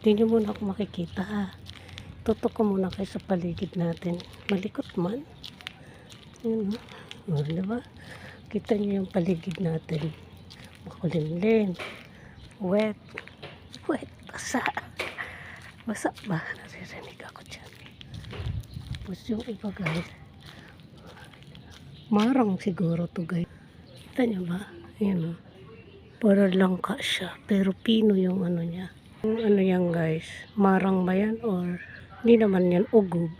Hindi nyo muna ako makikita ha. Tutok ko muna kayo sa paligid natin. Malikot man. Yun, o, diba? Kita nyo yung paligid natin. Makulimlim. Wet. Wet. Basa. Basa ba? Naririnig ako dyan. Tapos yung iba guys. Marang siguro to guys. Kita nyo ba? Ayan o. Para langka siya. Pero pino yung ano niya. Yung ano yan guys. Marang ba yan? Or hindi naman yan ugob.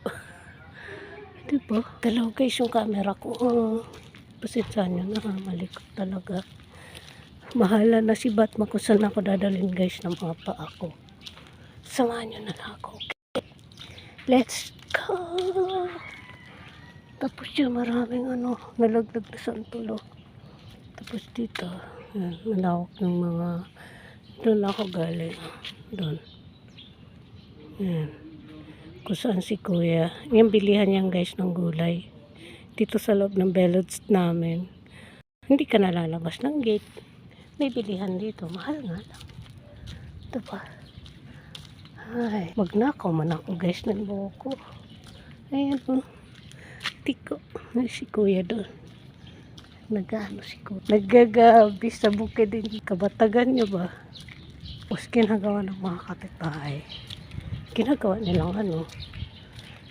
Diba? Dalaw guys yung camera ko. Pasensya nyo na. Malikot talaga. Mahala na si Batman kung saan ako dadalhin guys ng mga paa ko. Samahan nyo na lang ako. Okay? Let's go! Tapos yun maraming ano. Nalagdag na santulo. Tapos dito. Yan, malawak ng mga. Doon ako galing. Doon. Yan. Kung saan si kuya. Yung bilihan yan guys ng gulay. Dito sa loob ng Belods namin. Hindi ka nalalabas ng gate. May bilihan dito. Mahal nga lang. Diba? Ay, magnakaw man ako guys ng buhok ko. Ayan o. Tiko. Ay, si kuya doon. Nagano si kuya. Naggagabi sa bukid din. Kabatagan nyo ba? Tapos ginagawa ng mga kapitbahay. Ginagawa nilang ano.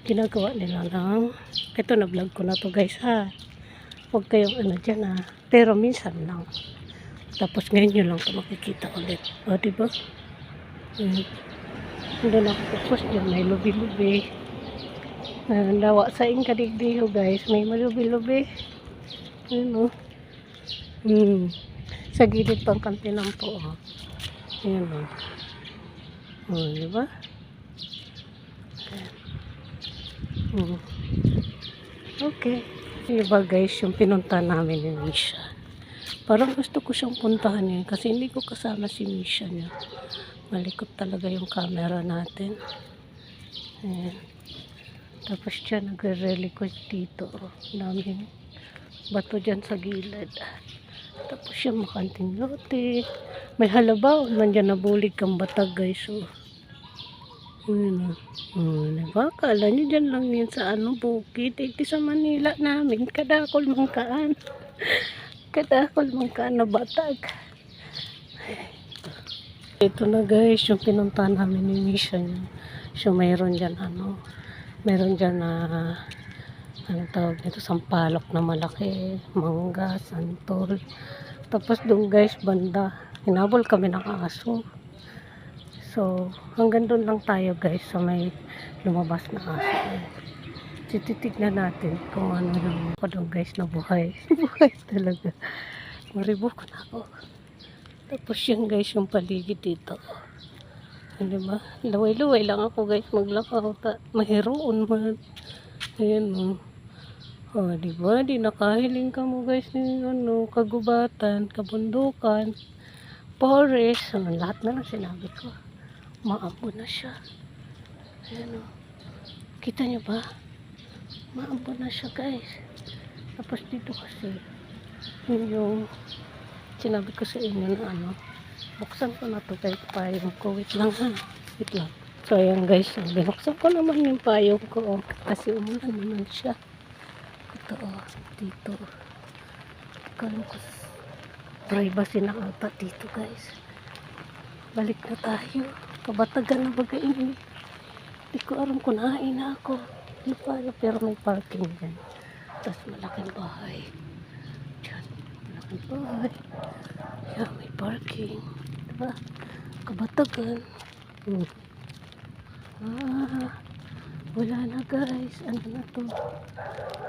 Ginagawa nila ng. Ito na vlog ko na to guys ha. Huwag kayong ano dyan ha. Pero minsan lang. Tapos ngayon nyo lang ito makikita ulit. O diba? Doon ako tapos dyan. May lubi-lubi. Lawa sa inkadigdiho guys. May malubi-lubi. Ayan o. Sa gilid pang kantinan po o. Ayan o. O diba? Okay. Diba guys yung pinunta namin ni Misha. Parang gusto ko siyang puntahan eh. Kasi hindi ko kasama si Misha niya. Malikot talaga yung camera natin. Ayan. Tapos siya nagre-request dito. Daming bato dyan sa gilid. Tapos siya makanting lote. May halabaw. Nandyan nabulig kang batag guys. So, diba? Kala nyo dyan lang yan sa ano bukid. Ito sa Manila namin. Kadakol mangkaan. Kadakol mangkaan na batag. Ito na guys. Yung pinunta namin ni Misha niya. So mayroon dyan ano. Meron dyan na ano tawag nito, sampalok na malaki, mangga, santol. Tapos doon guys, banda, hinabol kami ng aso. So, hanggang doon lang tayo guys sa may lumabas na aso. Tititignan natin kung ano yung pa doon guys na buhay. Buhay talaga. Maribok na ako. Tapos yan guys, yung paligid dito. Hindi ba? Luway-luway lang ako guys, maglakaw. Mahiroon man. Ayan o. Oh, diba? Di nakahiling ka mo guys ng ano, kagubatan, kabundukan, forest. Lahat na lang sinabi ko. Maampo na siya. Ayan o. Kita nyo ba? Maampo na siya guys. Tapos dito kasi, yung sinabi ko sa inyo na ano, buksan ko na to kahit payong ko. Wait lang ha. Wait lang. So ayan guys, binuksan ko naman yung payong ko. Kasi umulan naman siya. Ito dito. Kaya ko privacy na ata dito guys. Balik na tayo. Kabatagan na baga ini. Hindi ko alam kung nahain na ako. Ano pala, pero may parking dyan. Tapos malaking bahay. Dyan. Malaking bahay. Yan, may parking. Diba? Kabatagan. Wala na guys. Ano na to?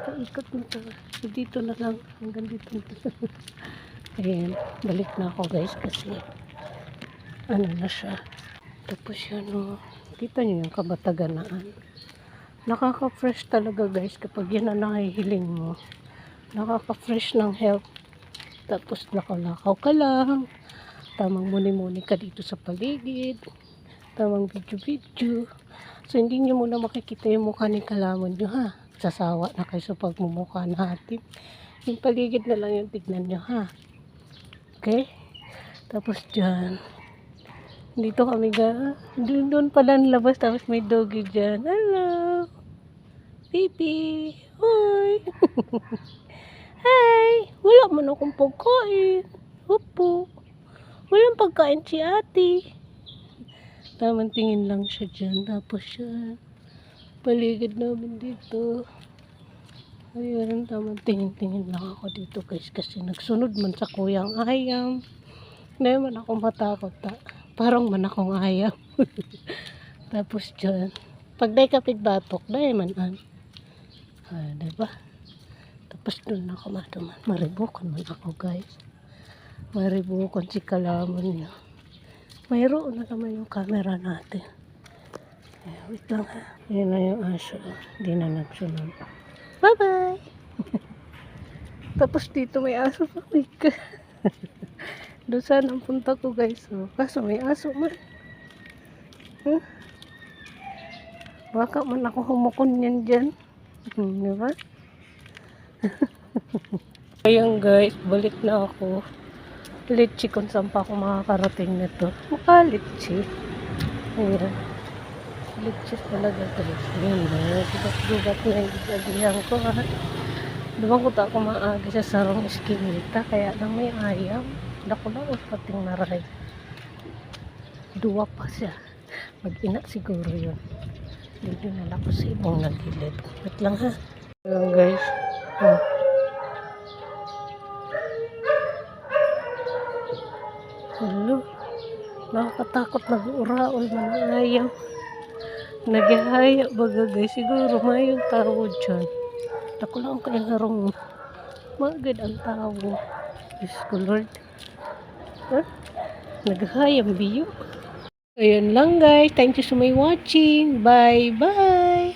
Paikot na to. So, dito na lang. Hanggang dito na to. Ayan. Balik na ako guys kasi ano na siya. Tapos yan o. Kita nyo yung kabataganaan. Nakaka-fresh talaga guys kapag yan ang nahihiling mo. Nakaka-fresh ng health. Tapos nakalakaw ka lang. Tamang muni-muni ka dito sa paligid. Tamang video-video. So, hindi nyo muna makikita yung mukha ni kalamon nyo, ha? Sasawa na kayo sa pagmumukha natin. Yung paligid na lang yung tignan nyo, ha? Okay? Tapos dyan, Dito kami doon pala ang labas, tapos may doggy dyan. Hello! Pipi! Hoy! Hi! Wala man akong pagkain. Opo. Walang pagkain si ate. Tamang tingin lang siya dyan. Tapos siya, paligid namin dito. Ayun, tamang tingin-tingin lang ako dito guys. Kasi nagsunod man sa kuyang ayam. Hindi man ako matakot. Parang man akong ayam. Tapos dyan, pag day kapit batok, day man an. Diba? Tapos doon ako matuman. Maribukan man ako guys. Maribukan si kalaman niya. Mayroon na naman yung camera natin. Wait lang ha. Yan na yung aso. Hindi na nagsunod. Bye-bye! Tapos dito may aso pa. Doon saan ang punta ko guys. Kaso may aso man. Baka man ako humukon yan dyan. Diba? Ayan guys, balik na ako. Litchi kung saan pa ako makakarating nito. Litchi. Ayan. Litchi talaga guys. Ayan na. Gubat na yung gigabihan ko ha. Diba ko ako maaga sa sarong eskinita. Kaya lang may ayam. Dako lang pating naray. Dua pa siya. Mag-ina siguro yun. Hindi nala ko sa ibang nagilid. Wait lang ha. Ayan guys. Hello. Nakakatakot, nag-uraol man ang ayam. Nagihaya baga guys. Siguro may yung tao dyan. Dako lang kayo harong magad ang tao. Diyos ko Lord. Naghayang biyo. Ayun lang guys. Thank you so much watching. Bye bye.